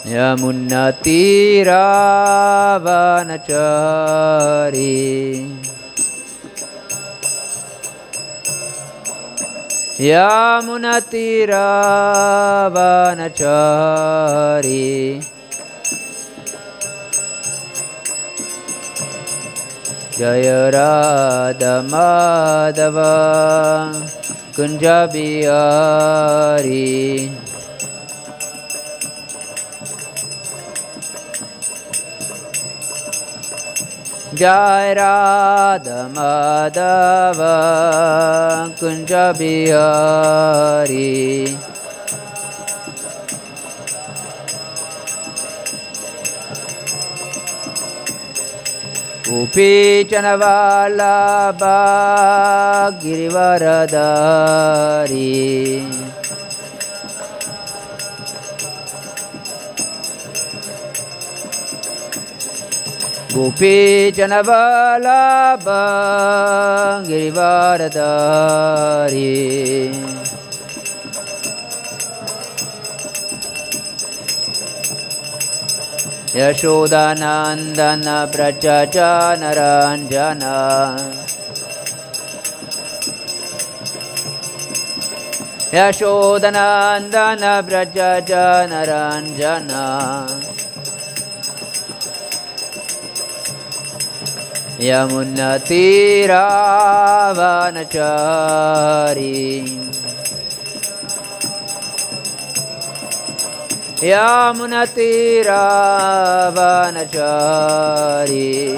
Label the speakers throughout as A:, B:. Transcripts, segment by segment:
A: Yamunatiravanachari Yamunatiravanachari Jaya Radha Madhava Kunja Bihari Jai Radha Madhava Kunja Bihari Gopi Chanavallabha Girivaradari Gopi Chanavallabha Girivaradari Yashodanandana Brajajanaranjana Yashodanandana Brajajanaranjana Yamunatiravanachari Yamunatiravanachari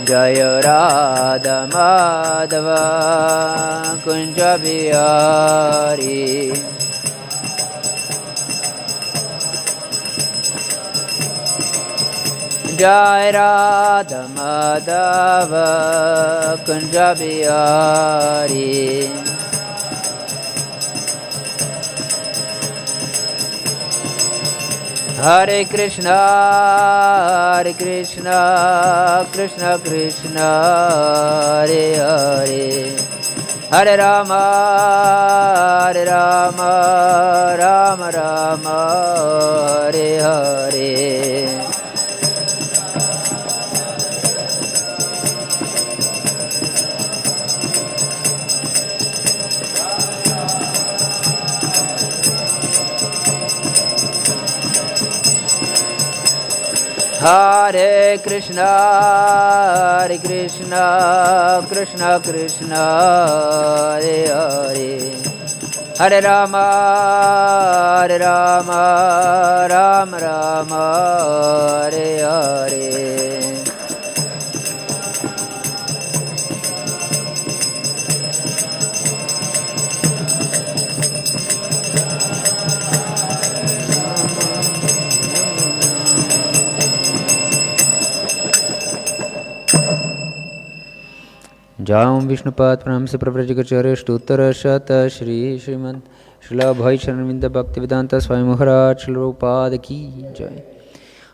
A: Jaya Radha Madhava Kunja Bihari Jai Radha Madhava Kunja Bihari Hare Krishna Krishna Krishna Hare Hare Hare Rama Rama Rama Hare Hare Hare Krishna Krishna Krishna Hare Hare Hare Rama Rama Rama Hare Hare Jam Vishnupat Pranam Se Pravrajagacharya Shtuttara Shata Shri Srimad Srila Bhai Charanvinda Bhaktivedanta Swami Maharaj Srila Prabhupada Ki Jai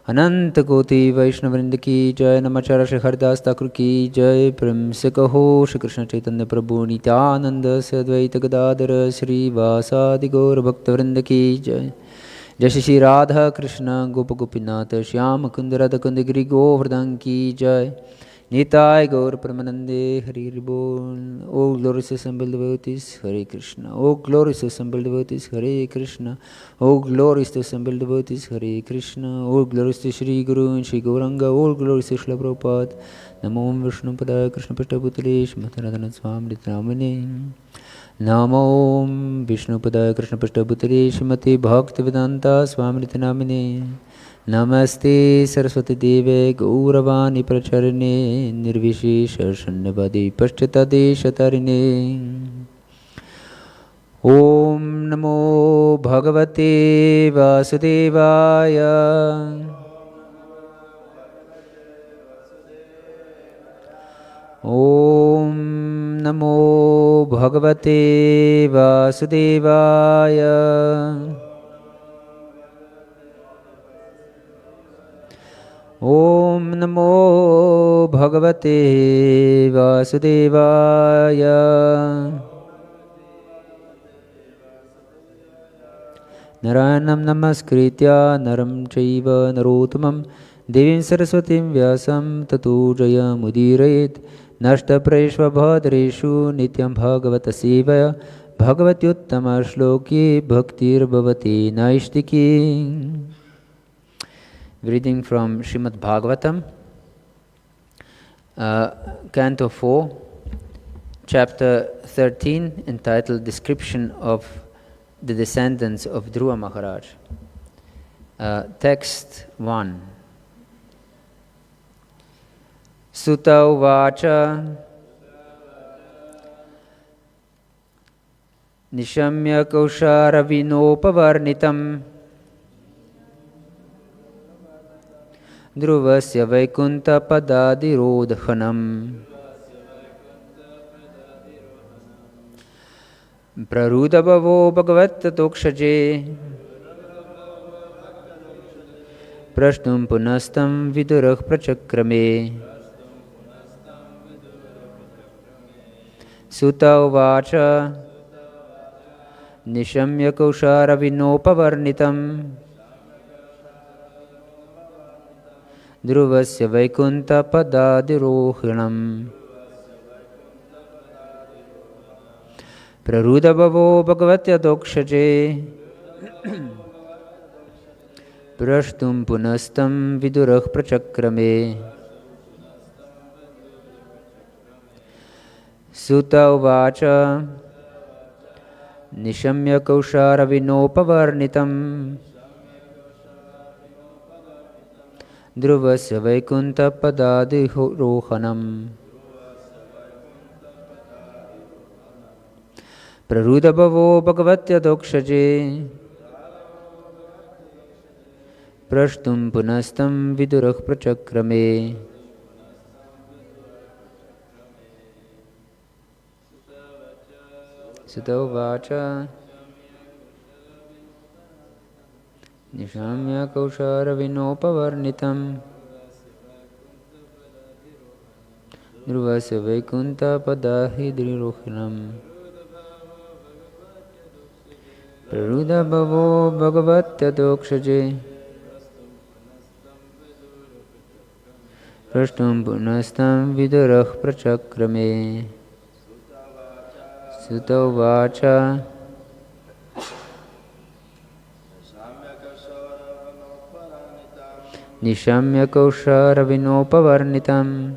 A: Ananta Koti Vaishnavrinda Ki Jai Namacharya Shri Haridas Thakur Ki Jai Prem Se Kaho Shri Krishna Chaitanya Prabhu Nityananda Se Advaita Gadadhara Shri Vasadi Gaur Bhaktavrinda Ki Jai Jai Shri Radha Krishna Gopa Gopinath Shyam Kund Radha Kund Giri Govardhan Ki Jai Nitai Gaur Pramanande Hari Bol. O glorious assembled devotees, Hare Krishna. O glorious assembled devotees, Hare Krishna. O glorious assembled devotees, Hare Krishna. O glorious Shri Guru and Shri Gauranga. O glorious Shri Prabhupada. Namo Vishnu Pada Krishna Pashtabhutale Shmatharadhana Swami Ramane. Namo Vishnu Pada Krishna Pashtabhutale Shrimati Bhaktivedanta Swami Namine. Namaste Saraswati Deve Gauravani Pracharine Nirvishisha Shannavadi Pashtade Shatarine Om Namo Bhagavate Vasudevaya Om Namo Bhagavate Vasudevaya Om Namo Bhagavate Vasudevaya Narayanam namaskritya naram chaiva narottamam devim saraswatim vyasam tato jaya mudirayet nashtaprayeshva bhadreshu nityam bhagavata sevaya bhagavatyuttama shloki bhaktir bhavati naishtiki. Reading from Srimad Bhagavatam, Canto 4, Chapter 13, entitled Description of the Descendants of Dhruva Maharaj. Text 1. Sutta uvacha Nishamya kaushara vinopavarnitam Dhruvasya vaikunta padadirodhanam Prarudabhavo bhagavatatokshaje Prashtum punastam vidurah prachakrame Sutta uvacha Nishamya kaushara vinopavarnitam Dhruvasya vaikunta padadirohanam Prarudabhavo bhagavatyadokshaje Prashtum punastam vidurah prachakrame Sutta uvacha Nishamya kaushara vinopavarnitam Dhruvasya vaikunta padadirohanam Prarudabhavo bhagavatyadokshaje Prashtum punastam vidurah prachakrame Sutta uvacha Nishamya kaushara vinopavarnitam Dhruvasya vaikunta padadirohanam Prarudabhavo bhagavatyadokshaje Prashtum punastam vidurah prachakrame Sutta uvacha Nishamya kaushara vinopavarnitam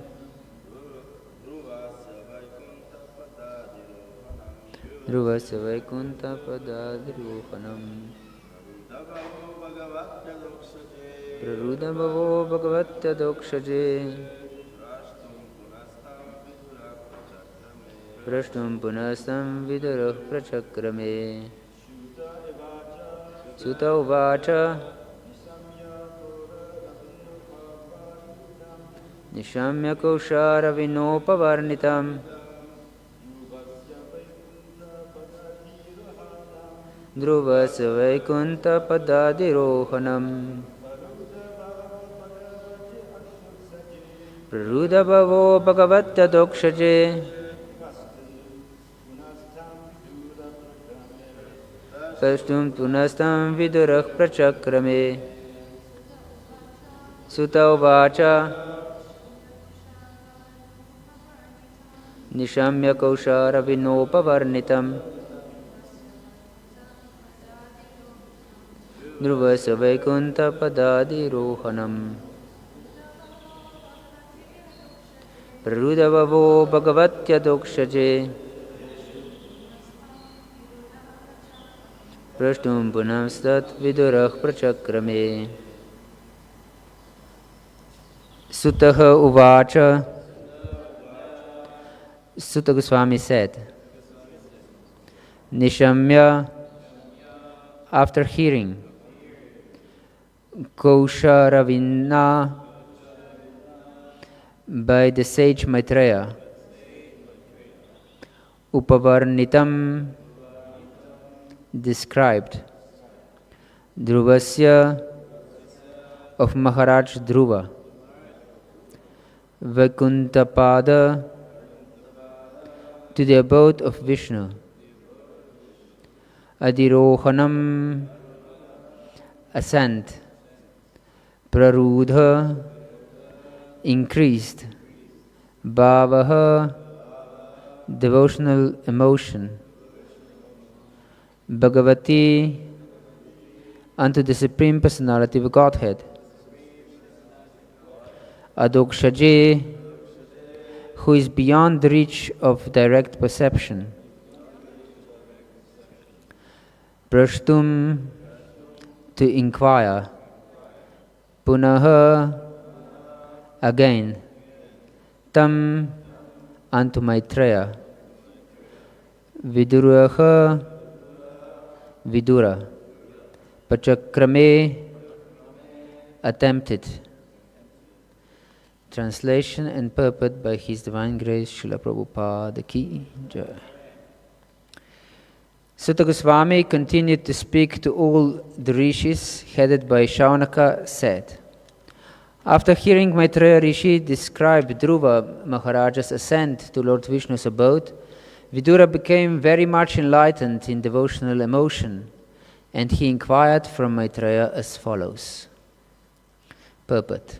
A: Dhruvasya vaikunta padadirohanam Prarudabhavo bhagavatyadokshaje Prashtum punastam vidurah prachakrame Sutta uvacha Nishamya kaushara vinopavarnitam Dhruvasya vaikunta padadirohanam Prarudabhavo bhagavatyadokshaje Prashtum punastam vidurah prachakrame Sutta uvacha Nishamya kaushara vinopavarnitam Dhruvasya vaikunta padadirohanam Prarudabhavo bhagavatyadokshaje Prashtum punastat vidurah prachakrame Sutta uvacha Sutta Goswami said, Nishamya, after hearing Kausharavina by the sage Maitreya, Upavarnitam described, Dhruvasya of Maharaj Dhruva, Vaikunthapada to the abode of Vishnu, Adirohanam ascent. Prarudha, increased. Bhavaha, devotional emotion. Bhagavati, unto the Supreme Personality of Godhead. Adokshaje, who is beyond the reach of direct perception. Prashtum, to inquire. Punaha, again. Tam, unto Maitreya. Viduraha, Vidura. Pachakrame, attempted. Translation and purport by His Divine Grace Srila Prabhupada Ki Jai. Sutta Goswami continued to speak to all the rishis, headed by Shaunaka, said, after hearing Maitreya Rishi describe Dhruva Maharaja's ascent to Lord Vishnu's abode, Vidura became very much enlightened in devotional emotion, and he inquired from Maitreya as follows. Purport.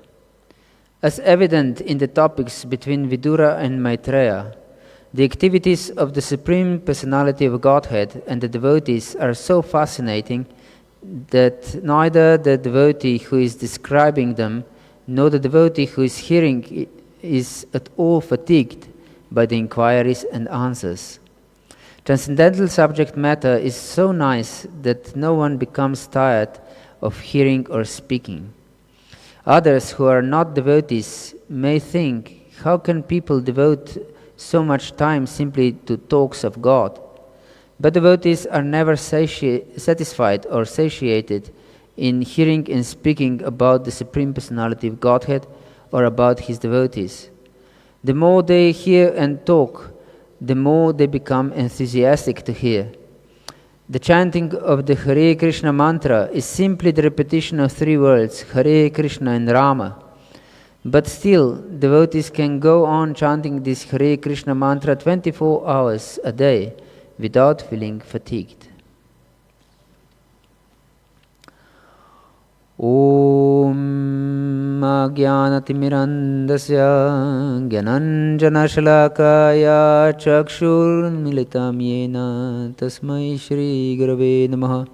A: As evident in the topics between Vidura and Maitreya, the activities of the Supreme Personality of Godhead and the devotees are so fascinating that neither the devotee who is describing them nor the devotee who is hearing is at all fatigued by the inquiries and answers. Transcendental subject matter is so nice that no one becomes tired of hearing or speaking. Others who are not devotees may think, how can people devote so much time simply to talks of God? But devotees are never satisfied or satiated in hearing and speaking about the Supreme Personality of Godhead or about His devotees. The more they hear and talk, the more they become enthusiastic to hear. The chanting of the Hare Krishna mantra is simply the repetition of 3 words, Hare Krishna and Rama. But still, devotees can go on chanting this Hare Krishna mantra 24 hours a day without feeling fatigued. Om Jnanatimirandasya Gyananjana Shalakaya Chakshurmilitam Yena Tasmai Shri Gurave Namaha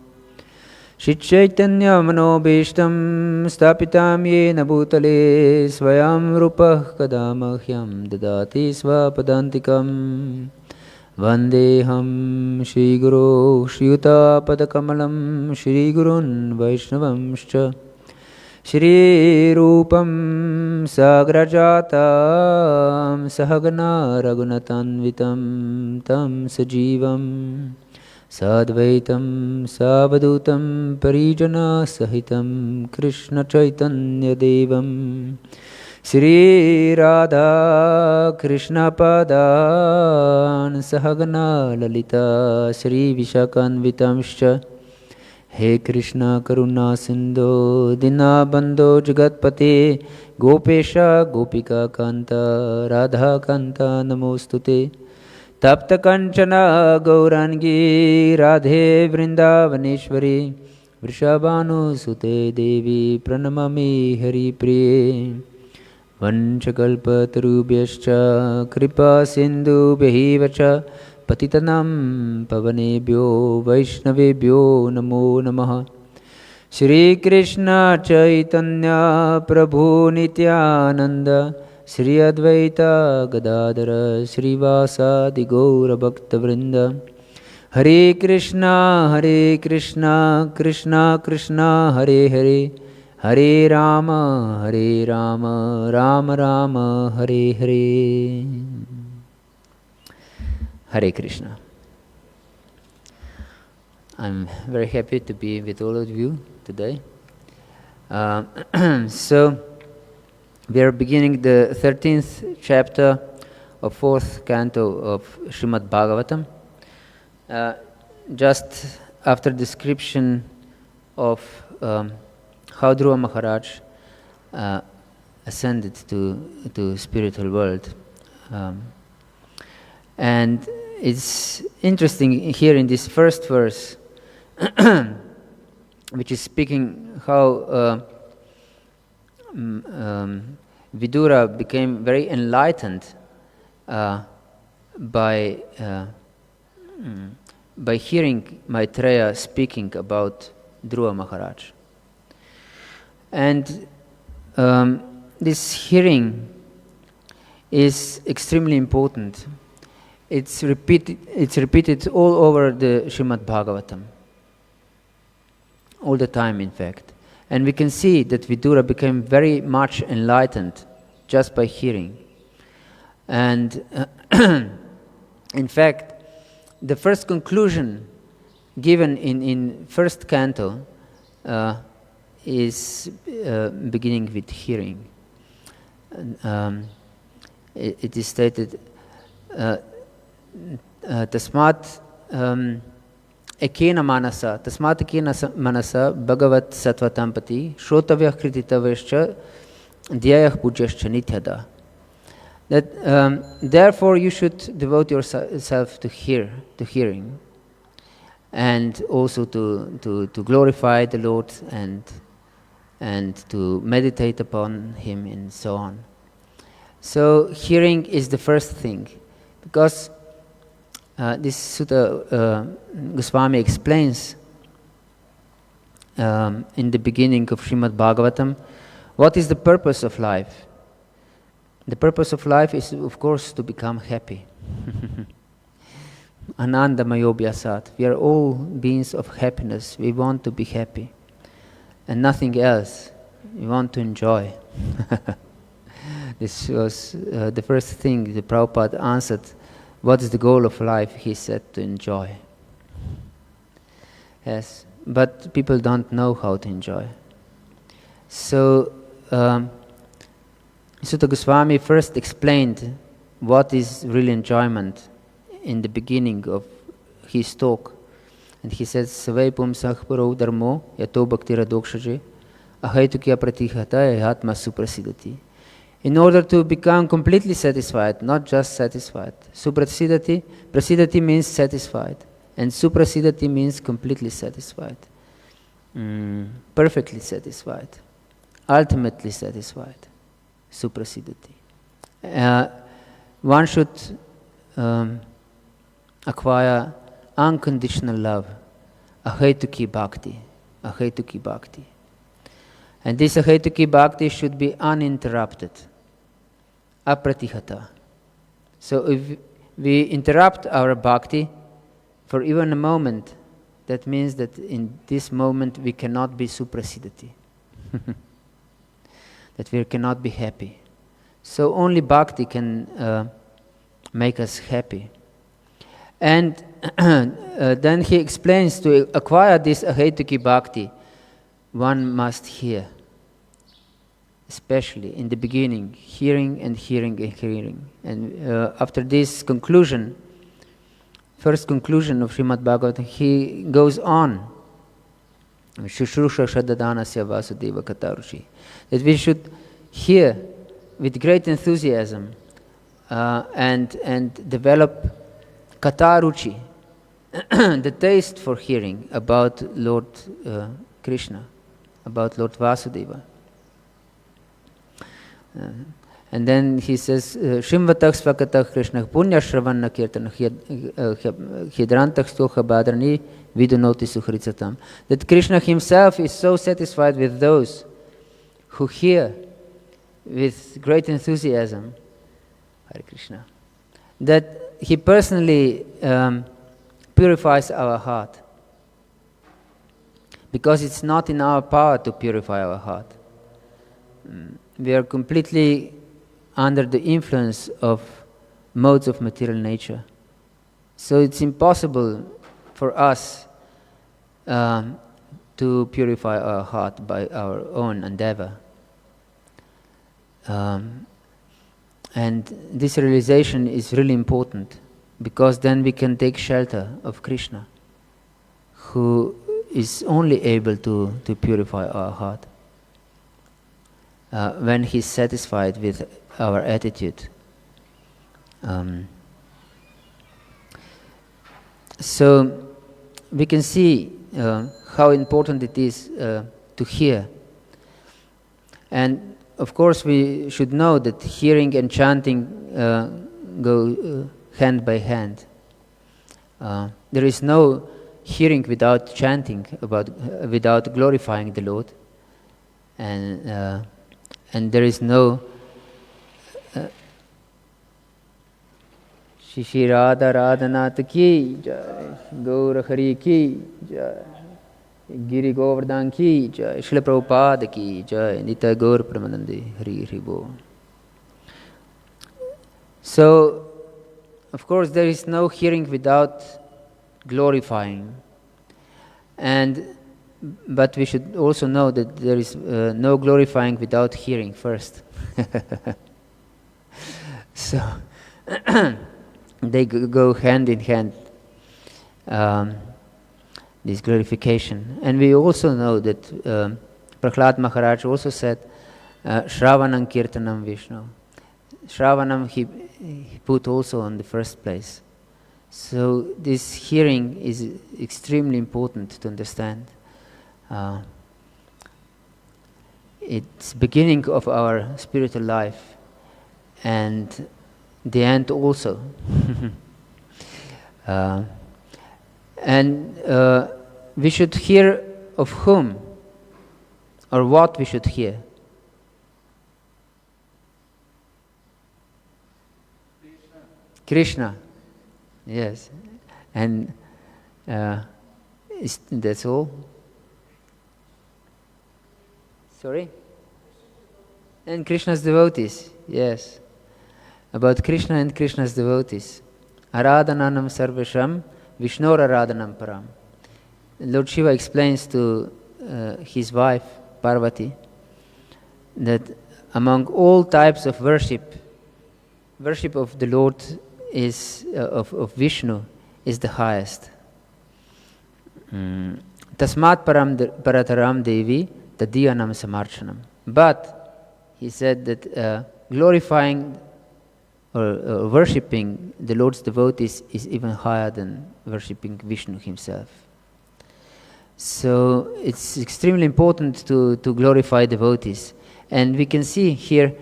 A: Shri Chaitanya Manobhishtam Stapitam Yena Bhutale Swayam Rupah Kadamahyam Dadati Svapadantikam Vandeham Shri Guru Shri Yuta Padakamalam Shri Gurun Vaishnavamscha Shri Rupam Sagrajatam Sahagana Raghunatanvitam Tam Sajivam Sadvaitam Savadutam Parijana Sahitam Krishna Chaitanya Devam Shri Radha Krishna Padan Sahagana Lalita Shri Vishakanvitamscha He Krishna Karuna Sindhu Dinabandho Jagatpate Gopesha Gopika Kanta Radha Kanta Namostute Tapta Kanchana Gaurangi Radhe Vrindavaneshwari Vrishabhanu Sute Devi Pranamami Hari Priye Vanchakalpatarubhyascha Kripa Sindhu Behivacha Patitanam Pavanebhyo Vaishnavebhyo Namo Namaha Shri Krishna Chaitanya Prabhu Nityananda Shri Advaita Gadadara Shri Vasadi Gaura Bhakta Vrinda Hare Krishna Krishna Krishna Hare Hare Hare Rama Rama Rama Hare Hare. Hare Krishna. I'm very happy to be with all of you today. So we are beginning the 13th chapter of 4th canto of Srimad Bhagavatam. Just after description of how Dhruva Maharaj ascended to spiritual world. And it's interesting here in this first verse which is speaking how Vidura became very enlightened by hearing Maitreya speaking about Dhruva Maharaj. And this hearing is extremely important. It's repeated all over the Srimad Bhagavatam, all the time, in fact. And we can see that Vidura became very much enlightened just by hearing. And in fact, the first conclusion given in first canto is beginning with hearing. It is stated, Tasmat ekena manasa bhagavat sattva-tampati shrotavyah krititavascha dhyayah pujascha nityada. That therefore you should devote yourself to hearing, and also to glorify the Lord and to meditate upon Him and so on. So hearing is the first thing, because this Sutta Goswami explains in the beginning of Srimad Bhagavatam what is the purpose of life. The purpose of life is, of course, to become happy. Ananda mayobhyasat. We are all beings of happiness. We want to be happy. And nothing else. We want to enjoy. This was the first thing the Prabhupada answered. What is the goal of life? He said, to enjoy. Yes, but people don't know how to enjoy. So, Sutta Goswami first explained what is real enjoyment in the beginning of his talk. And he says, Savai pumsah paro dharmo yato bhaktira dokshaje ahaitukya pratihata yatma suprasidati. In order to become completely satisfied, not just satisfied. Prasidati means satisfied. And suprasidati means completely satisfied. Perfectly satisfied. Ultimately satisfied. Suprasidati. One should acquire unconditional love, ahetuki bhakti, ahetuki bhakti. And this ahetuki bhakti should be uninterrupted, apratihata. So if we interrupt our bhakti for even a moment, that means that in this moment we cannot be suprasidati. That we cannot be happy. So only bhakti can make us happy. And then he explains, to acquire this ahetuki bhakti, one must hear. Especially in the beginning, hearing and hearing and hearing. And after this conclusion, first conclusion of Srimad Bhagavatam, he goes on. Shushrusha Shadadanasya Vasudeva Katarushi. That we should hear with great enthusiasm and develop Kataruchi, the taste for hearing about Lord Krishna, about Lord Vasudeva. And then he says, Shrimvatah Svakatah Krishna Punya Shravanna Kirtana Hidrantah Stoha Badrani Vidunoti Suhritsatam. That Krishna himself is so satisfied with those who hear with great enthusiasm, Hare Krishna, that he personally purifies our heart. Because it's not in our power to purify our heart. We are completely under the influence of modes of material nature. So it's impossible for us to purify our heart by our own endeavor. And this realization is really important, because then we can take shelter of Krishna, who is only able to purify our heart. When he's satisfied with our attitude. So we can see how important it is to hear. And of course we should know that hearing and chanting go hand by hand. There is no hearing without chanting, without glorifying the Lord, and there is no Shri Radha Radhanath ki jai, Gaura Hari ki jai, Giri Govardhan ki jai, Srila Prabhupada ki jai, Nitya Gaur Pramanande, Hari Hari Bol. So, of course, there is no hearing without glorifying, but we should also know that there is no glorifying without hearing first. So they go hand in hand, this glorification. And we also know that Prahlad Maharaj also said, Shravanam Kirtanam Vishnu. Shravanam he put also on the first place. So this hearing is extremely important to understand. It's beginning of our spiritual life and the end also. And we should hear of whom or what we should hear. Krishna. Yes. And that's all. Sorry? And Krishna's devotees. Yes. About Krishna and Krishna's devotees. Aradhananam sarvesham Vishnor aradhanam param. Lord Shiva explains to his wife Parvati that among all types of worship of the Lord is of Vishnu is the highest. Tasmat parataram devi tadiyanam samarchanam. But he said that glorifying or worshipping the Lord's devotees is even higher than worshipping Vishnu himself. So it's extremely important to glorify devotees. And we can see here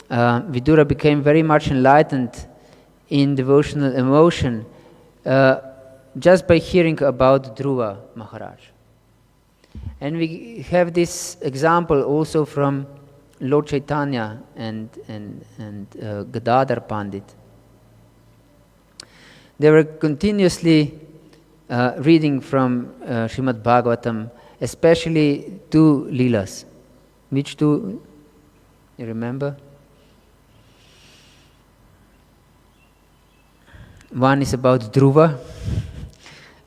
A: Vidura became very much enlightened in devotional emotion just by hearing about Dhruva Maharaj. And we have this example also from Lord Chaitanya and Gadadhar Pandit. They were continuously reading from Srimad Bhagavatam, especially two Leelas. Which two? You remember? One is about Dhruva,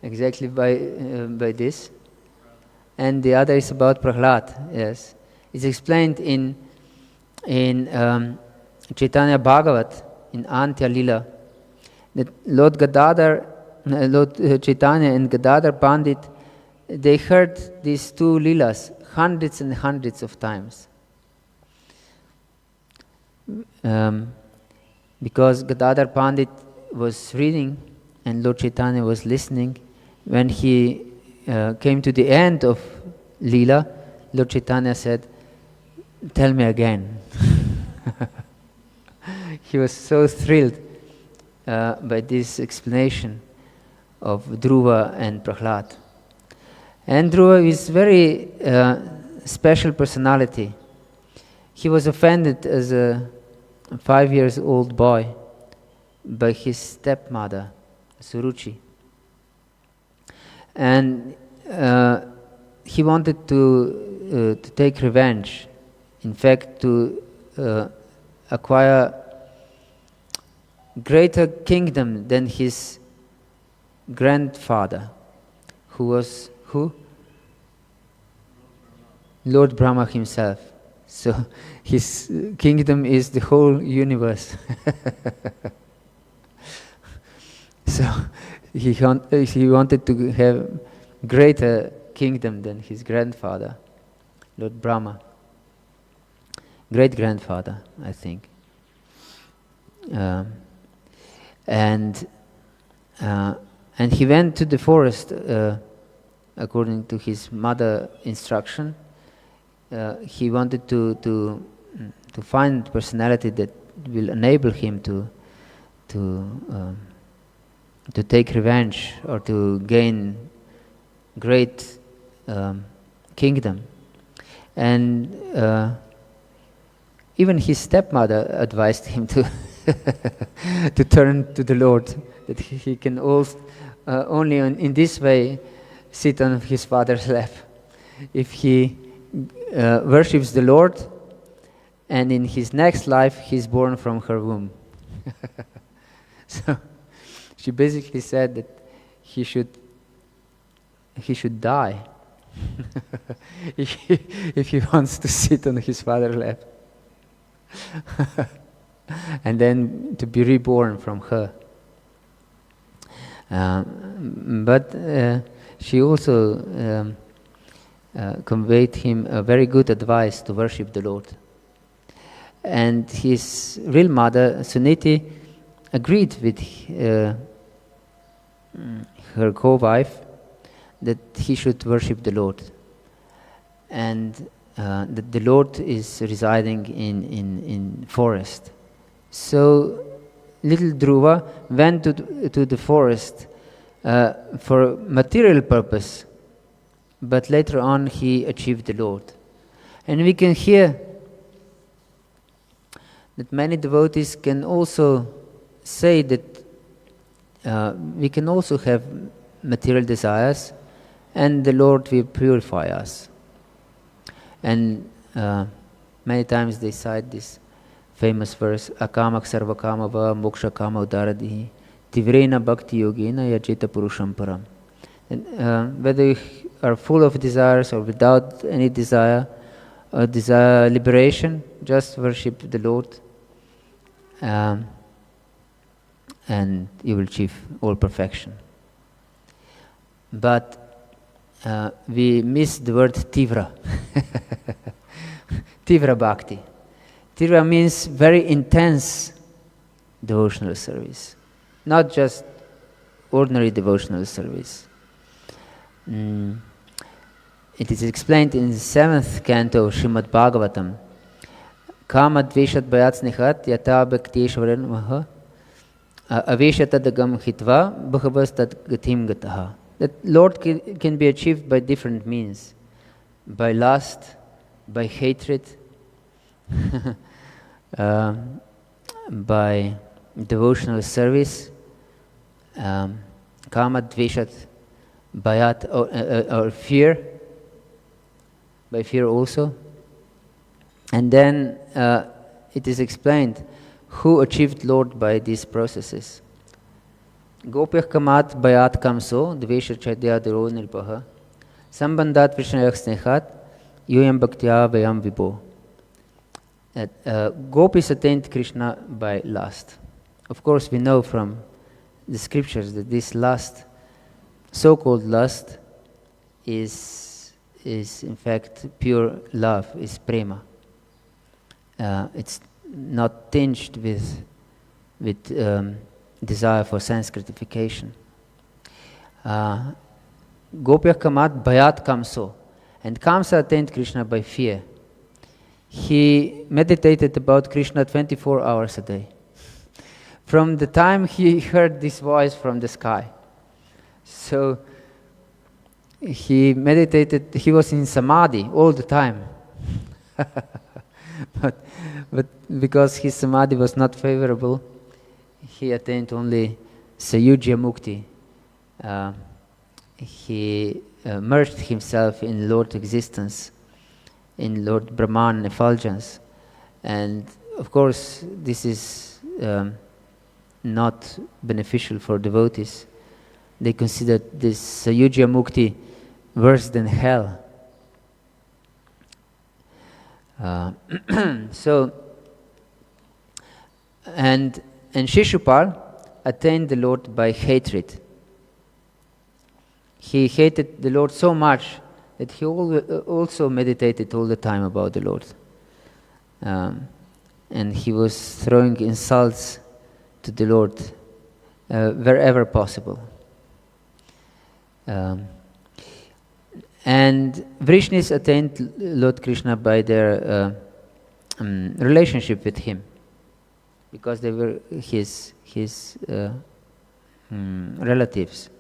A: exactly by this, and the other is about Prahlad. Yes, it's explained in Chaitanya Bhagavat in Antya Lila that Lord Chaitanya and Gadadhar Pandit, they heard these two Leelas hundreds and hundreds of times. Because Gadadhar Pandit was reading and Lord Chaitanya was listening. When he came to the end of Leela, Lord Chaitanya said, "Tell me again." He was so thrilled by this explanation of Dhruva and Prahlad. And Dhruva is very special personality. He was offended as a 5-year-old boy by his stepmother, Suruchi. And he wanted to take revenge. In fact, to acquire greater kingdom than his grandfather, who was who? Lord Brahma himself. So his kingdom is the whole universe. So he wanted to have greater kingdom than his grandfather, Lord Brahma. Great-grandfather, I think. And he went to the forest according to his mother instruction, he wanted to find personality that will enable him to take revenge or to gain great kingdom. And even his stepmother advised him to to turn to the Lord, that he can also, only in this way sit on his father's lap. If he worships the Lord, and in his next life he's born from her womb. So she basically said that he should die if he wants to sit on his father's lap. And then to be reborn from her. But she also conveyed him a very good advice to worship the Lord. And his real mother, Suniti, agreed with her co-wife that he should worship the Lord. And that the Lord is residing in forest. So little Dhruva went to the forest for material purpose, but later on he achieved the Lord. And we can hear that many devotees can also say that we can also have material desires, and the Lord will purify us. And many times they cite this famous verse, akamak sarvakama va moksha kama udaradihi tivrena bhakti yogena yajita purusham param. And whether you are full of desires or without any desire, or desire liberation, just worship the Lord, and you will achieve all perfection. But we miss the word tivra. Tivra bhakti. Tivra means very intense devotional service, not just ordinary devotional service. It is explained in the 7th canto of Srimad Bhagavatam. Kama dveshat bhayat snehat yata bhakteshvaran maha aveshatadagam hitva bhagavastad gatim gataha. That Lord can be achieved by different means. By lust, by hatred, by devotional service, kama dveshat bhayat, or fear, by fear also. And then it is explained who achieved Lord by these processes. Gopyah kamat bhayat kamso dvesha chadya duro nirpaha sambandhat vishnayak snechat yuyam bhaktya vayam vibho. Gopis attained Krishna by lust. Of course, we know from the scriptures that this lust, so-called lust, is in fact pure love, is prema. It's not tinged with desire for sense gratification. Gopya kamat bhayat kamso. And Kamsa attained Krishna by fear. He meditated about Krishna 24 hours a day. From the time he heard this voice from the sky. So he meditated, he was in samadhi all the time. but because his samadhi was not favorable, he attained only Sayujya Mukti. He merged himself in Lord existence, in Lord Brahman effulgence. And of course, this is not beneficial for devotees. They consider this Sayujya Mukti worse than hell. So, and Shishupal attained the Lord by hatred. He hated the Lord so much that he also meditated all the time about the Lord. And he was throwing insults to the Lord wherever possible. And Vrishnis attained Lord Krishna by their relationship with him, because they were his relatives.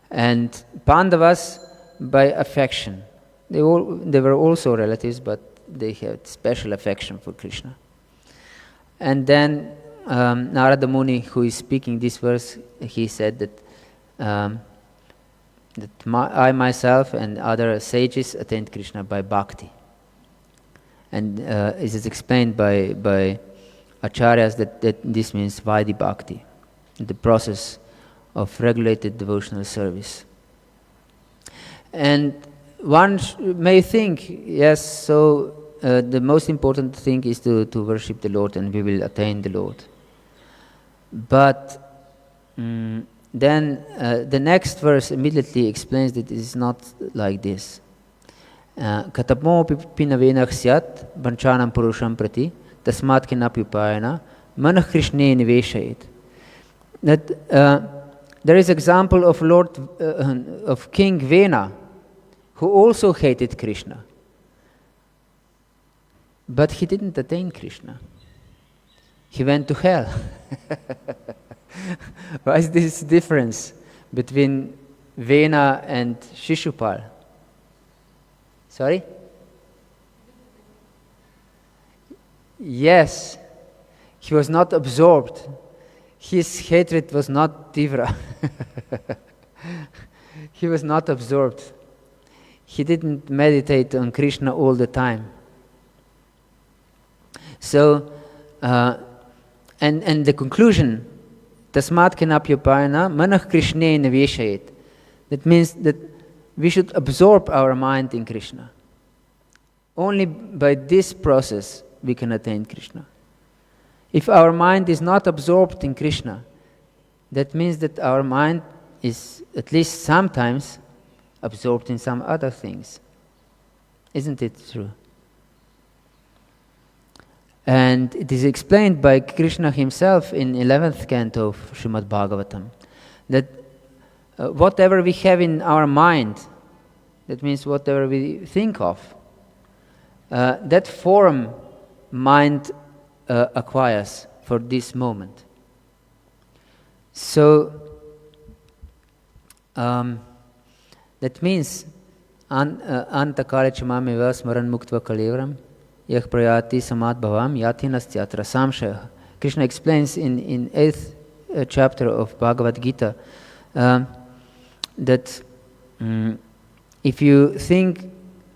A: And Pandavas by affection. They were also relatives, but they had special affection for Krishna. And then Narada Muni, who is speaking this verse, he said that I myself and other sages attained Krishna by bhakti. And it is explained by acharyas that this means Vaidhi bhakti, the process of regulated devotional service. And one may think, yes, so the most important thing is to worship the Lord and we will attain the Lord. But then the next verse immediately explains that it is not like this. Katamo pinavenach syat banchanam purusham prati tasmat kinapi upayana manah krishne niveshayet. That there is example of of King Vena, who also hated Krishna, but he didn't attain Krishna. He went to hell. Why is this difference between Vena and Shishupal? Sorry? Yes, he was not absorbed. His hatred was not tivra. He was not absorbed. He didn't meditate on Krishna all the time. So, and the conclusion, tasmat kenapyapayana manah krishne naveshayet. That means that we should absorb our mind in Krishna. Only by this process we can attain Krishna. If our mind is not absorbed in Krishna, that means that our mind is at least sometimes absorbed in some other things. Isn't it true? And it is explained by Krishna himself in 11th canto of Srimad Bhagavatam that whatever we have in our mind, that means whatever we think of, that form mind acquires for this moment. So that means antakale chamameva smaran muktva kalevaram yah prayati samad bhavam yati nastyatra samshaya. Krishna explains in 8th chapter of Bhagavad Gita that if you think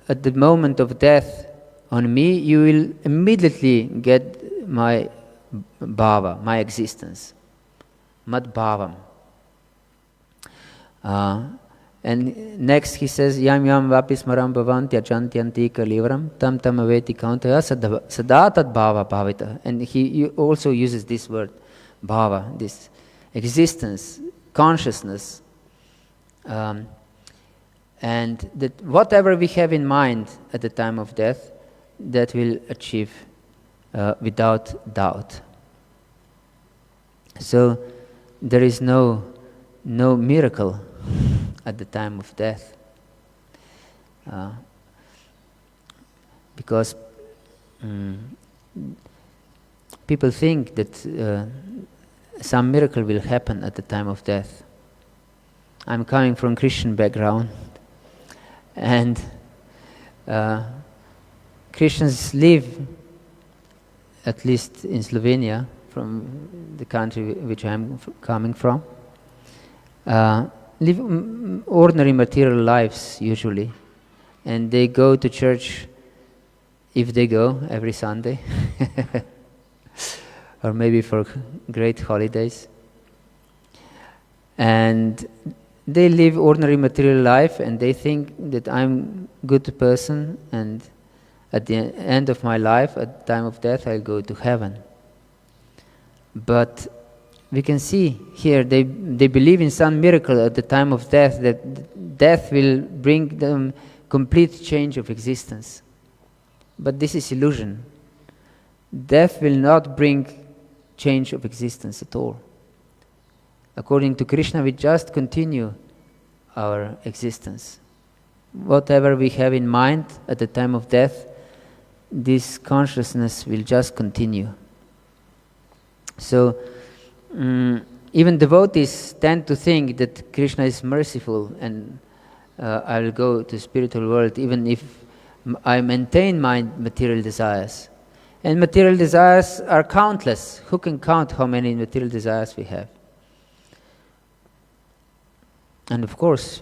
A: at the moment of death on me, you will immediately get my bhava, my existence, mad bhavam. And next he says, yam yam vapi smaram bhavanti achantyanti kalivaram tam tam aveti kauntaya sada tad bhava bhavita. And he also uses this word, bhava, this existence, consciousness. And that whatever we have in mind at the time of death, that will achieve without doubt. So there is no miracle at the time of death, because people think that some miracle will happen at the time of death. I'm coming from Christian background, and Christians live, at least in Slovenia, from the country which I'm coming from, live ordinary material lives usually, and they go to church, if they go, every Sunday, or maybe for great holidays, and they live ordinary material life, and they think that I'm a good person, and at the end of my life, at the time of death, I'll go to heaven. But we can see here they believe in some miracle at the time of death, that death will bring them complete change of existence. But this is illusion. Death will not bring change of existence at all. According to Krishna, we just continue our existence. whatever we have in mind at the time of death, this consciousness will just continue. So even devotees tend to think that Krishna is merciful and I will go to spiritual world even if I maintain my material desires. And material desires are countless. Who can count how many material desires we have? And of course,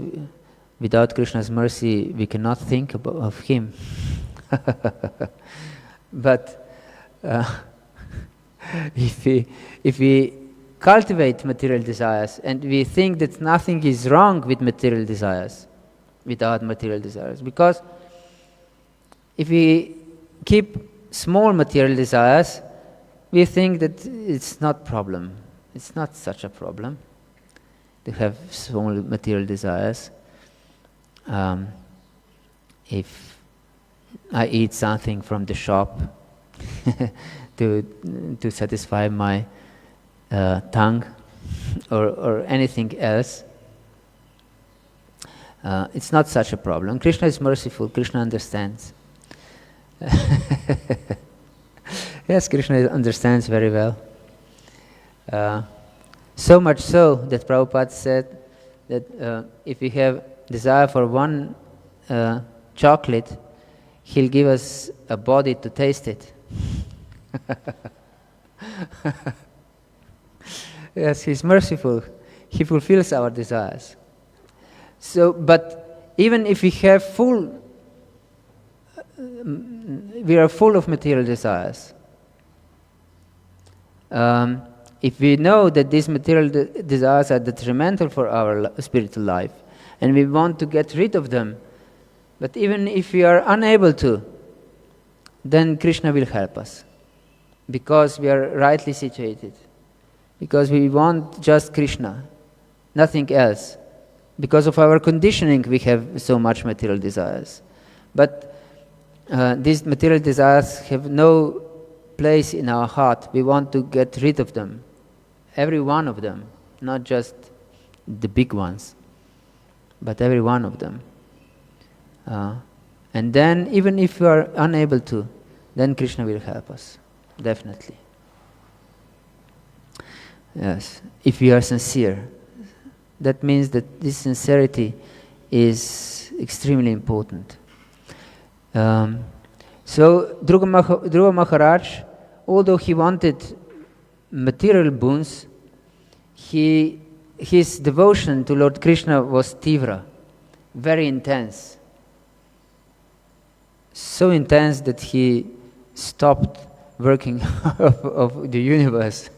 A: without Krishna's mercy, we cannot think of Him. But if we cultivate material desires and we think that nothing is wrong with material desires, without material desires, because if we keep small material desires, we think that it's not problem. It's not such a problem to have small material desires. If I eat something from the shop to satisfy my tongue or anything else, it's not such a problem. Krishna is merciful. Krishna understands. Yes, Krishna understands very well. So much so that Prabhupada said that if we have desire for one chocolate, he'll give us a body to taste it. Yes, he's merciful. He fulfills our desires. So, but even if we have we are full of material desires. If we know that these material desires are detrimental for our spiritual life, and we want to get rid of them, but even if we are unable to, then Krishna will help us, because we are rightly situated, because we want just Krishna, nothing else. Because of our conditioning, we have so much material desires. But these material desires have no place in our heart. We want to get rid of them, every one of them, not just the big ones, but every one of them. And then, even if we are unable to, then Krishna will help us, definitely. Yes, if we are sincere. That means that this sincerity is extremely important. So Dhruva Maharaj, although he wanted material boons, his devotion to Lord Krishna was tivra, very intense. So intense that he stopped working of the universe.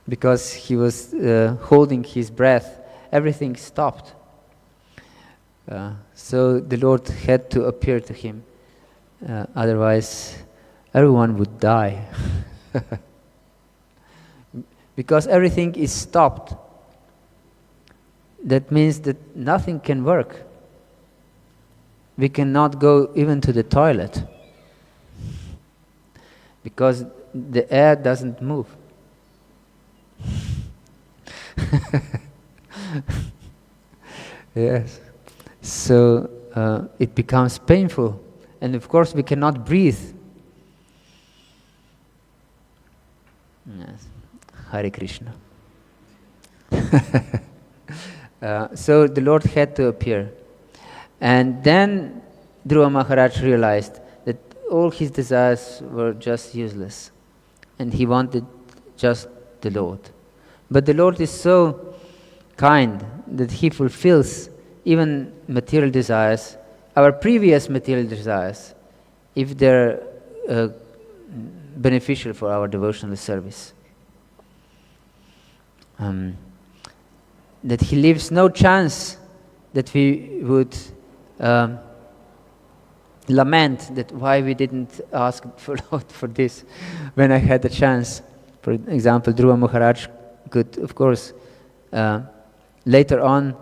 A: Because he was holding his breath, everything stopped. So the Lord had to appear to him. Otherwise, everyone would die. Because everything is stopped. That means that nothing can work. We cannot go even to the toilet. Because the air doesn't move. Yes. So it becomes painful, and of course we cannot breathe. Yes. Hare Krishna. So the Lord had to appear, and then Dhruva Maharaj realized that all his desires were just useless, and he wanted just the Lord. But the Lord is so kind that He fulfills even material desires, our previous material desires, if they're beneficial for our devotional service. That He leaves no chance that we would lament that why we didn't ask for Lord for this when I had the chance. For example, Dhruva Maharaj could, of course, later on,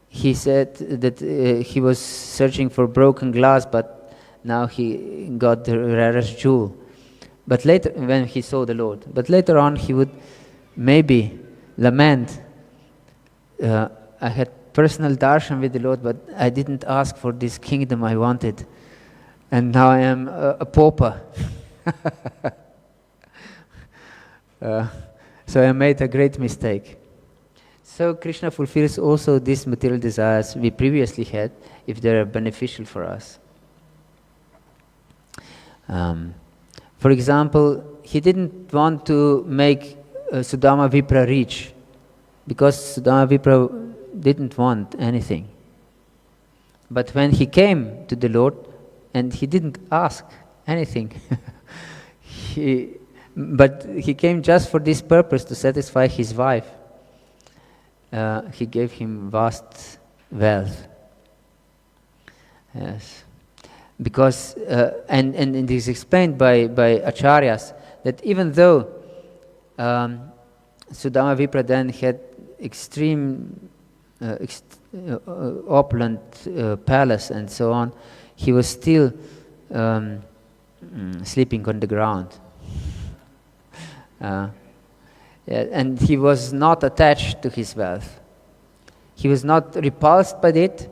A: he said that he was searching for broken glass, but now he got the rarest jewel. But later, when he saw the Lord, but later on he would maybe lament, I had personal darshan with the Lord, but I didn't ask for this kingdom I wanted. And now I am a pauper. So I made a great mistake. So Krishna fulfills also these material desires we previously had if they are beneficial for us. For example, he didn't want to make Sudama Vipra rich because Sudama Vipra didn't want anything. But when he came to the Lord and he didn't ask anything, but he came just for this purpose to satisfy his wife. He gave him vast wealth. Yes. Because, and it is explained by acharyas that even though Sudama Vipra then had extreme opulent palace and so on, he was still sleeping on the ground. And he was not attached to his wealth. He was not repulsed by it,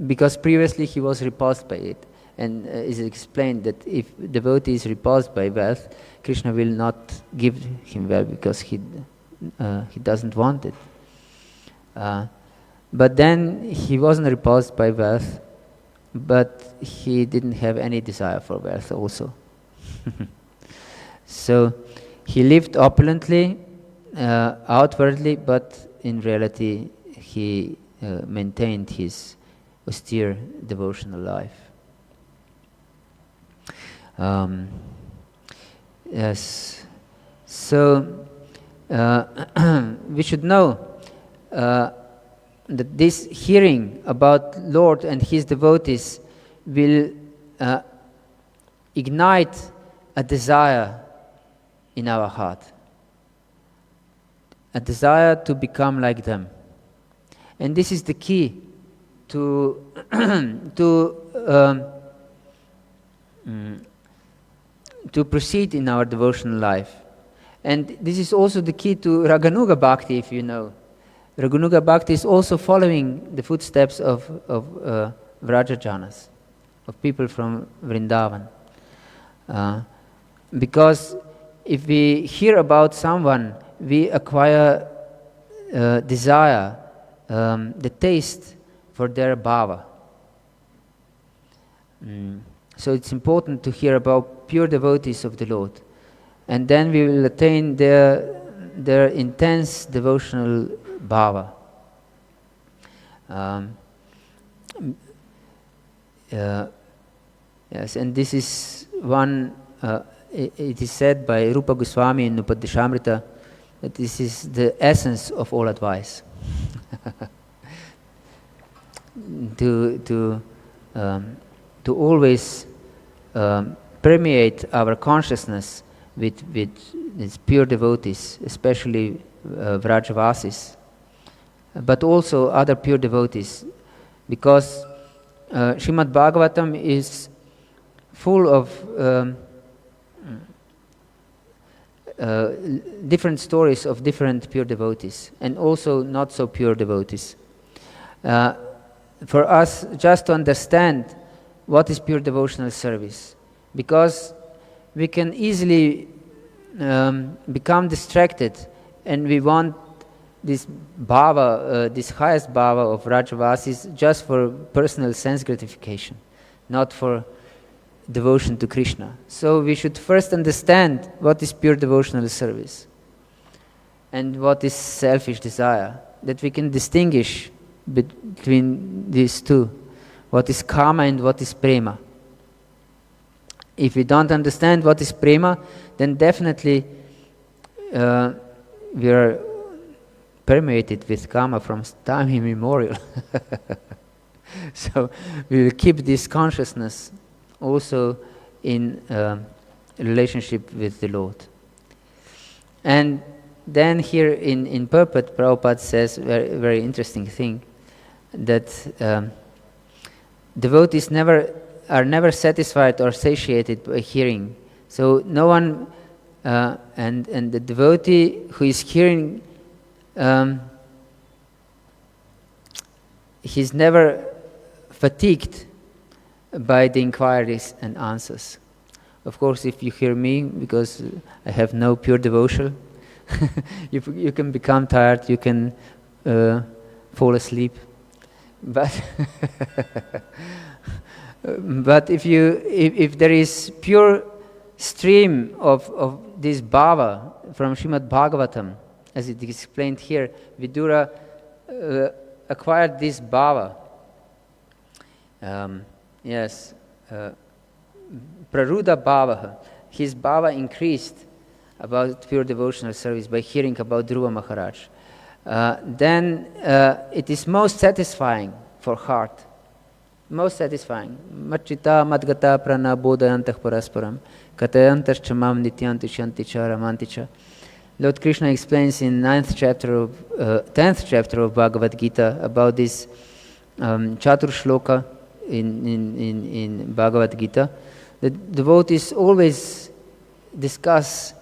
A: because previously he was repulsed by it. And it is explained that if devotee is repulsed by wealth, Krishna will not give him wealth because he doesn't want it. But then he wasn't repulsed by wealth, but he didn't have any desire for wealth also. So he lived opulently, outwardly, but in reality he maintained his austere devotional life. Yes. So we should know that this hearing about Lord and His devotees will ignite a desire in our heart, a desire to become like them. And this is the key to proceed in our devotional life. And this is also the key to Raganuga Bhakti, if you know. Raganuga Bhakti is also following the footsteps of Vrajajanas, of people from Vrindavan. Because if we hear about someone, we acquire desire, the taste for their bhava. So it's important to hear about pure devotees of the Lord. And then we will attain their intense devotional bhava. Yes, and this is one, it is said by Rupa Goswami in Upadeshamrita that this is the essence of all advice. To always permeate our consciousness with these pure devotees, especially Vrajavasis, but also other pure devotees, because Srimad Bhagavatam is full of different stories of different pure devotees, and also not so pure devotees. For us just to understand what is pure devotional service, because we can easily become distracted, and we want this bhava, this highest bhava of Rajavasis just for personal sense gratification, not for devotion to Krishna. So we should first understand what is pure devotional service and what is selfish desire, that we can distinguish between these two, what is kama and what is prema. If we don't understand what is prema, then definitely we are permeated with kama from time immemorial. So we will keep this consciousness also in relationship with the Lord. And then here in Purport, Prabhupada says very, very interesting thing, that devotees are never satisfied or satiated by hearing. So no one, and the devotee who is hearing he's never fatigued by the inquiries and answers. Of course, if you hear me, because I have no pure devotion, you can become tired, you can fall asleep. But but if there is pure stream of this bhava from Srimad Bhagavatam, as it is explained here, Vidura acquired this bhava. Praruda bhava. His bhava increased about pure devotional service by hearing about Dhruva Maharaj. Then it is most satisfying for heart. Most satisfying. Machita madgata prana bodhayantah parasparam katayantas chamam nityanti shanti cha ramanti cha. Lord Krishna explains in 10th chapter of Bhagavad Gita about this Chatur Shloka in Bhagavad Gita. The devotees always discuss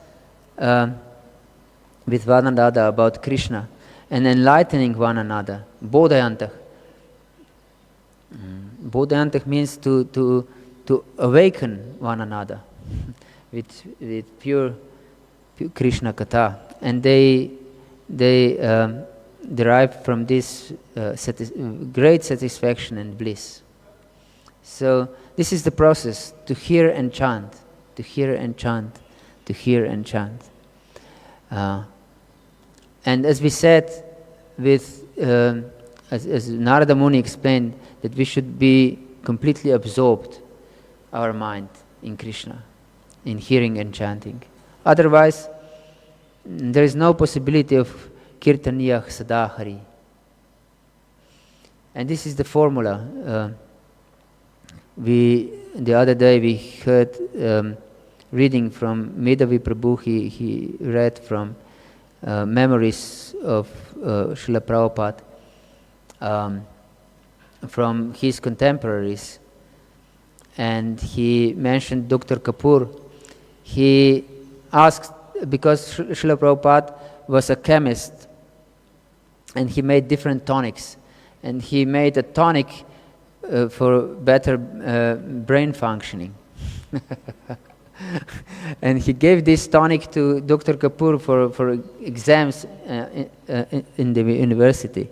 A: with one another about Krishna and enlightening one another. Bodhayantah. Bodhayantah means to awaken one another with pure Krishna Katha, and they derive from this great satisfaction and bliss. So this is the process, to hear and chant, to hear and chant, to hear and chant. And as we said, as Narada Muni explained, that we should be completely absorbed, our mind, in Krishna, in hearing and chanting. Otherwise, there is no possibility of kirtaniyah sadahari. And this is the formula. The other day we heard reading from Medhavi Prabhu. He read from memories of Srila Prabhupada from his contemporaries, and he mentioned Dr. Kapoor. He asked, because Srila Prabhupada was a chemist, and he made different tonics, and he made a tonic for better brain functioning. And he gave this tonic to Dr. Kapoor for exams in the university.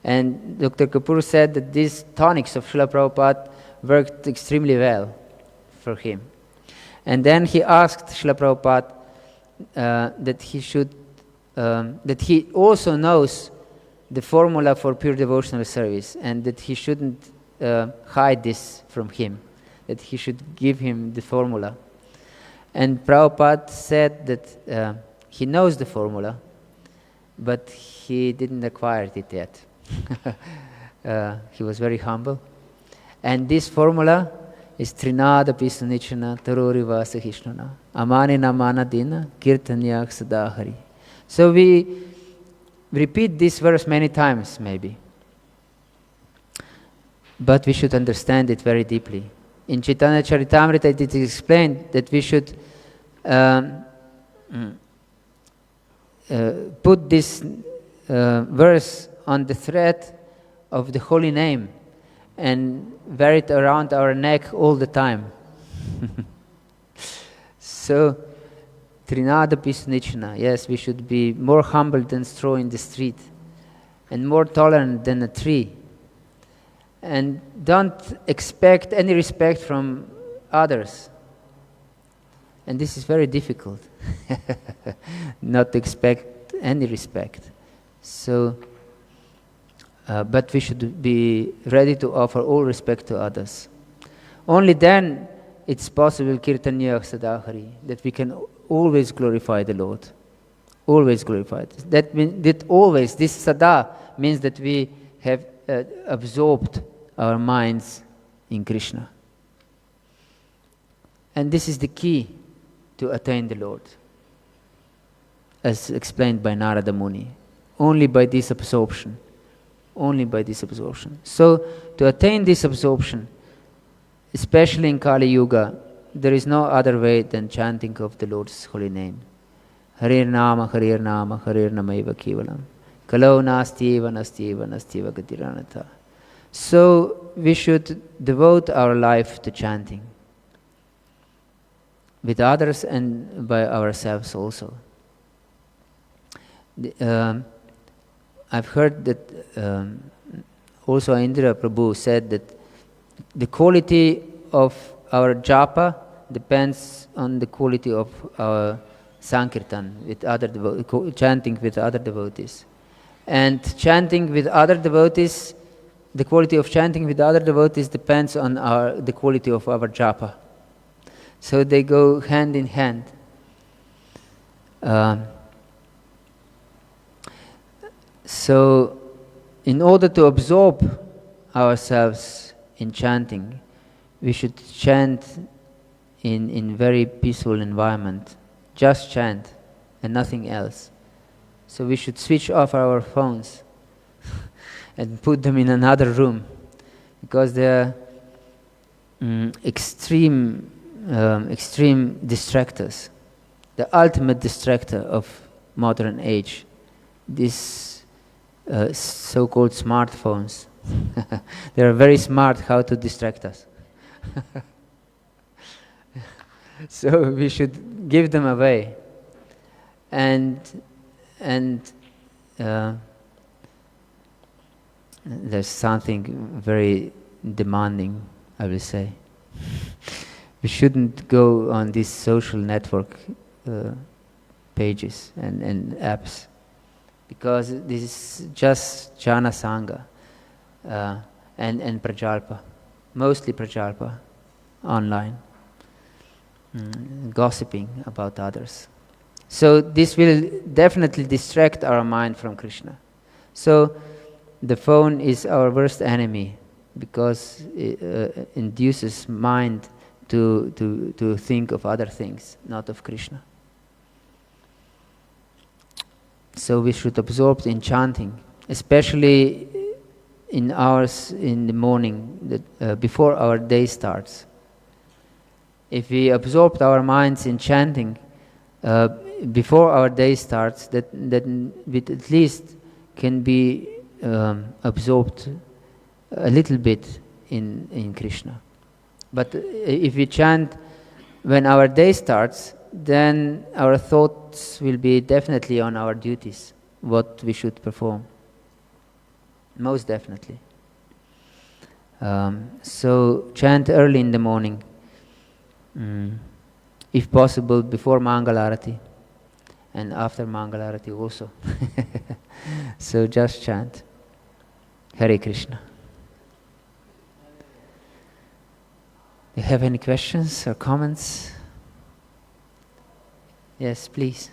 A: And Dr. Kapoor said that these tonics of Srila Prabhupada worked extremely well for him. And then he asked Srila Prabhupada that he also knows the formula for pure devotional service, and that he shouldn't hide this from him, that he should give him the formula. And Prabhupada said that he knows the formula, but he didn't acquire it yet. He was very humble. And this formula is Trinada Pisanichana Tarori Vasahishnana Amani Namana Dina Kirtanyak Sadahari. So we repeat this verse many times, maybe. But we should understand it very deeply. In Chaitanya Charitamrita it is explained that we should put this verse on the thread of the holy name and wear it around our neck all the time. So, Trinada Pisanichana, yes, we should be more humble than straw in the street, and more tolerant than a tree. And don't expect any respect from others. And this is very difficult, not to expect any respect. So, but we should be ready to offer all respect to others. Only then it's possible, Kirtanya Sadahari, that we can always glorify the Lord. Always glorify it. That means that always, this Sada means that we have absorbed our minds in Krishna. And this is the key to attain the Lord, as explained by Narada Muni. Only by this absorption. Only by this absorption. So, to attain this absorption, especially in Kali Yuga, there is no other way than chanting of the Lord's holy name. Harir Nama, Harir Namaiva Kevalam. Kalau Nastyeva, Nastyeva, Nastyeva Gatiranatha. So we should devote our life to chanting, with others and by ourselves also. I've heard that also Indira Prabhu said that the quality of our japa depends on the quality of our sankirtan with other chanting with other devotees. And chanting with other devotees, the quality of chanting with other devotees depends on the quality of our japa. So they go hand in hand. So in order to absorb ourselves in chanting, we should chant in very peaceful environment. Just chant and nothing else. So we should switch off our phones and put them in another room, because they are extreme distractors, the ultimate distractor of modern age. These so-called smartphones. They are very smart how to distract us. So we should give them away. And there's something very demanding, I will say. We shouldn't go on these social network pages and apps, because this is just jhana sangha and prajalpa, mostly prajalpa, online, gossiping about others. So this will definitely distract our mind from Krishna. So the phone is our worst enemy, because it induces mind to think of other things, not of Krishna. So we should absorb in chanting, especially in hours in the morning, before our day starts. If we absorb our minds in chanting before our day starts, that we at least can be absorbed a little bit in Krishna. But if we chant when our day starts, then our thoughts will be definitely on our duties, what we should perform. Most definitely. So chant early in the morning, if possible before Mangalarati and after Mangalarati also. So just chant. Hare Krishna. Do you have any questions or comments? Yes, please.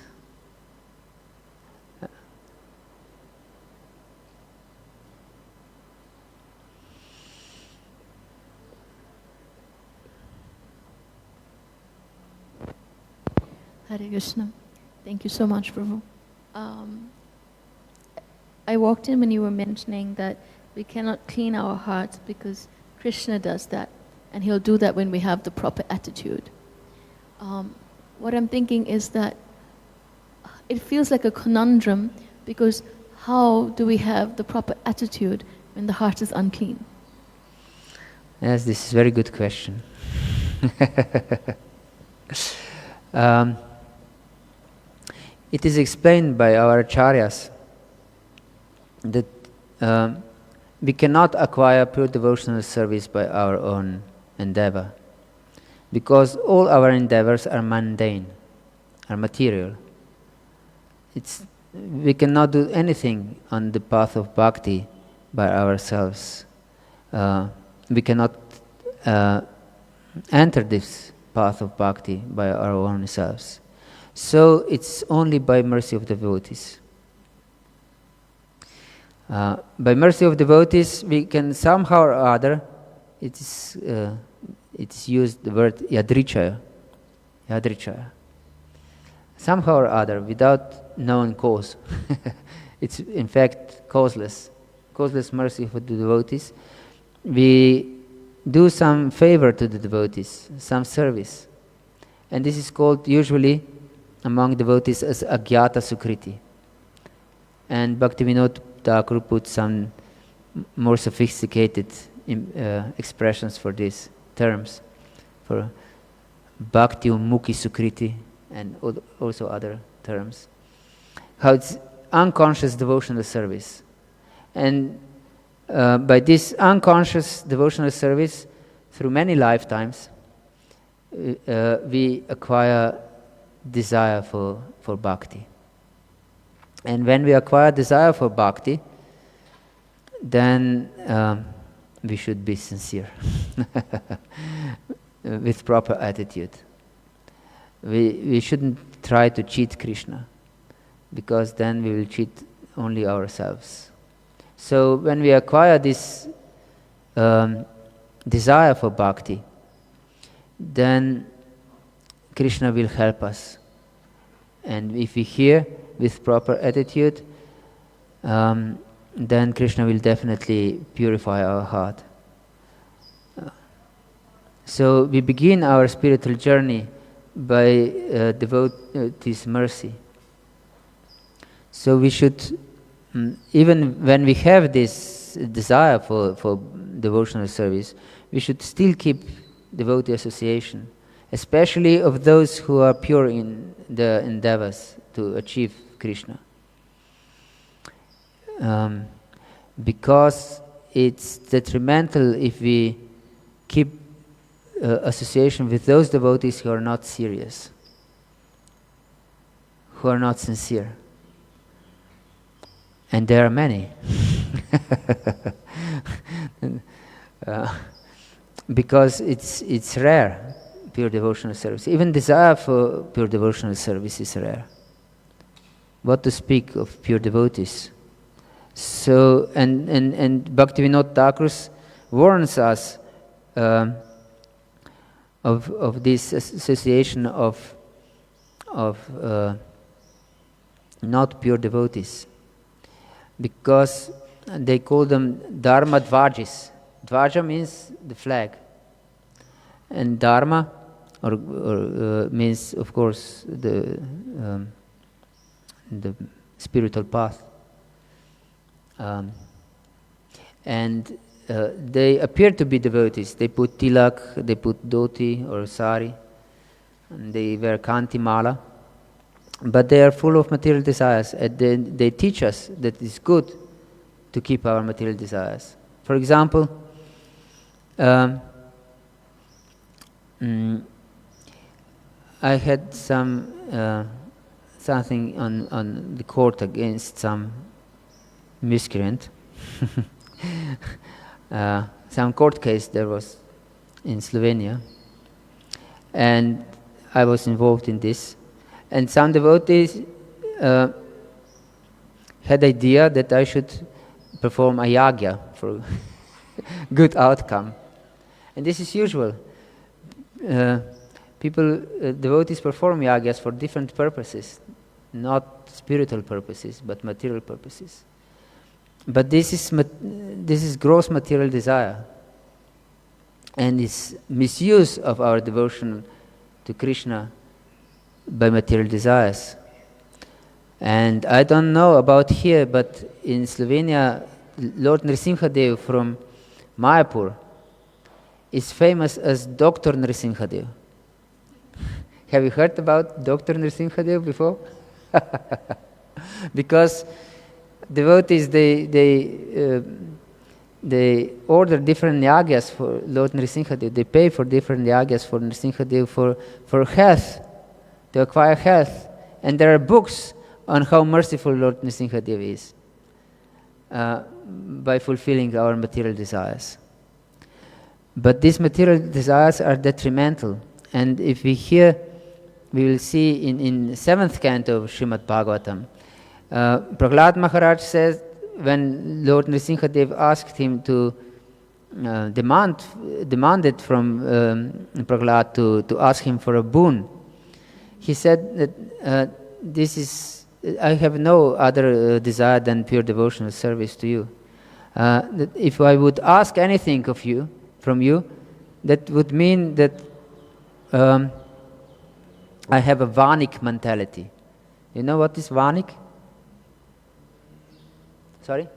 B: Hare Krishna. Thank you so much, Prabhu. I walked in when you were mentioning that we cannot clean our hearts because Krishna does that, and he'll do that when we have the proper attitude. What I'm thinking is that it feels like a conundrum, because how do we have the proper attitude when the heart is unclean?
A: Yes, this is a very good question. It is explained by our acharyas that we cannot acquire pure devotional service by our own endeavor, because all our endeavors are mundane, are material. We cannot do anything on the path of bhakti by ourselves. We cannot enter this path of bhakti by our own selves. So it's only by mercy of devotees. By mercy of devotees, we can somehow or other, it's used the word yadrichaya, somehow or other, without known cause. It's in fact causeless mercy for the devotees. We do some favor to the devotees, some service. And this is called usually among devotees as agyata sukriti. And Bhaktivinoda Thakur put some more sophisticated expressions for these terms, for bhakti mukhi sukriti and also other terms. How it's unconscious devotional service. And by this unconscious devotional service, through many lifetimes, we acquire desire for bhakti. And when we acquire desire for bhakti, then we should be sincere with proper attitude. We shouldn't try to cheat Krishna, because then we will cheat only ourselves. So when we acquire this desire for bhakti, then Krishna will help us. And if we hear with proper attitude, then Krishna will definitely purify our heart. So we begin our spiritual journey by devotees' mercy. So we should, even when we have this desire for devotional service, we should still keep devotee association, especially of those who are pure in the endeavors to achieve Krishna. Because it's detrimental if we keep association with those devotees who are not serious, who are not sincere. And there are many. Because it's rare, pure devotional service. Even desire for pure devotional service is rare. What to speak of pure devotees? So, and Bhaktivinoda Thakur warns us of this association of not pure devotees, because they call them Dharma Dvajis. Dvaja means the flag, and Dharma means, of course, the spiritual path. And they appear to be devotees. They put tilak, they put dhoti or sari, and they wear kanti mala, but they are full of material desires. And they teach us that it's good to keep our material desires. For example, I had something on the court against some miscreant. Some court case there was in Slovenia, and I was involved in this. And some devotees had idea that I should perform a yagya for good outcome. And this is usual. Devotees perform yagyas for different purposes, not spiritual purposes, but material purposes. But this is gross material desire, and it's misuse of our devotion to Krishna by material desires. And I don't know about here, but in Slovenia, Lord Nrsimhadev from Mayapur is famous as Dr. Nrsimhadev. Have you heard about Dr. Nrsimhadev before? Because devotees, they order different yagyas for Lord Nrsimhadev. They pay for different yagyas for Nrsimhadev for health, to acquire health. And there are books on how merciful Lord Nrsimhadev is by fulfilling our material desires. But these material desires are detrimental. And if we hear, we will see in 7th canto of Srimad Bhagavatam, Prahlad Maharaj says, when Lord Nrsimhadev asked him to demanded from Prahlad to ask him for a boon, he said that I have no other desire than pure devotional service to you. That if I would ask anything from you, that would mean that I have a Vanik mentality. You know what is Vanik? Sorry?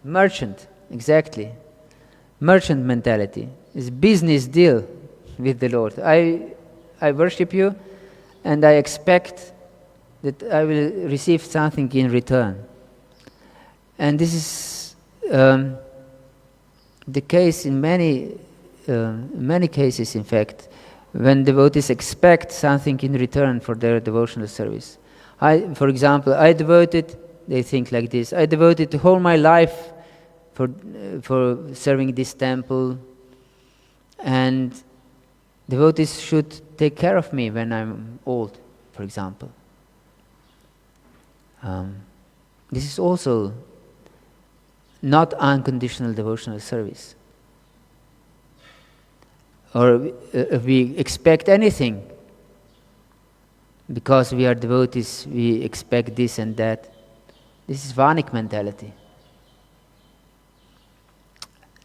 A: Merchant, exactly. Merchant mentality is business deal with the Lord. I worship you, and I expect that I will receive something in return. And this is the case in many cases, in fact, when devotees expect something in return for their devotional service. For example, they think like this, I devoted whole my life for serving this temple, and devotees should take care of me when I'm old, for example. This is also not unconditional devotional service. Or if we expect anything, because we are devotees, we expect this and that. This is Vanik mentality.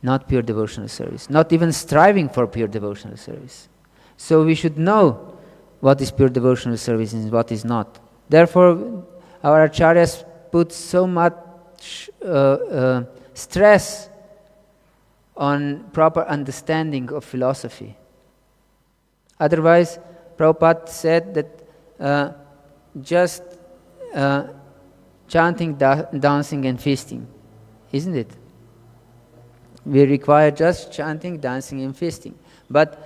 A: Not pure devotional service. Not even striving for pure devotional service. So we should know what is pure devotional service and what is not. Therefore, our acharyas put so much stress on proper understanding of philosophy. Otherwise, Prabhupada said that just chanting, dancing and feasting, isn't it? We require just chanting, dancing and feasting. But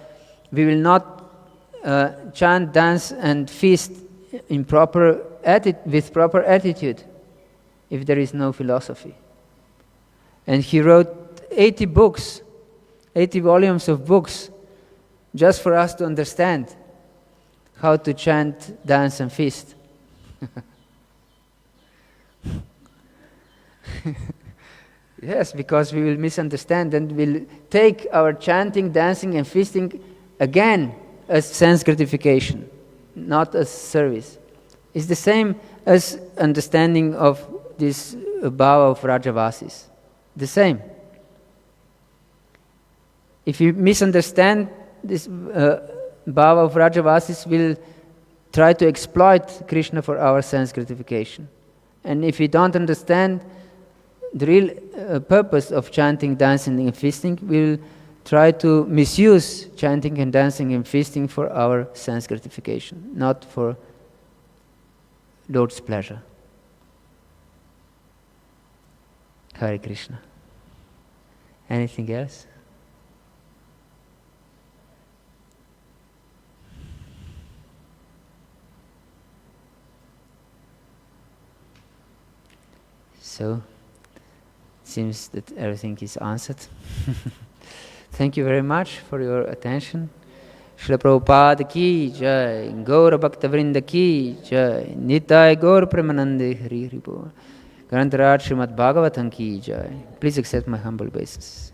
A: we will not chant, dance and feast in with proper attitude if there is no philosophy. And he wrote 80 books, 80 volumes of books, just for us to understand how to chant, dance and feast. Yes, because we will misunderstand and will take our chanting, dancing and feasting again as sense gratification, not as service. It's the same as understanding of this bhava of Rajavasis. The same. If you misunderstand this bhava of Rajavasis, will try to exploit Krishna for our sense gratification. And if we don't understand the real purpose of chanting, dancing and feasting, we'll try to misuse chanting and dancing and feasting for our sense gratification, not for Lord's pleasure. Hare Krishna. Anything else? So, it seems that everything is answered. Thank you very much for your attention. Srila Prabhupada ki jai, Gaura Bhakta Vrinda ki jai, Nitai Gaur Premanande Hari Hari Bol. Grantaraj Srimad Bhagavatam ki jai. Please accept my humble obeisance.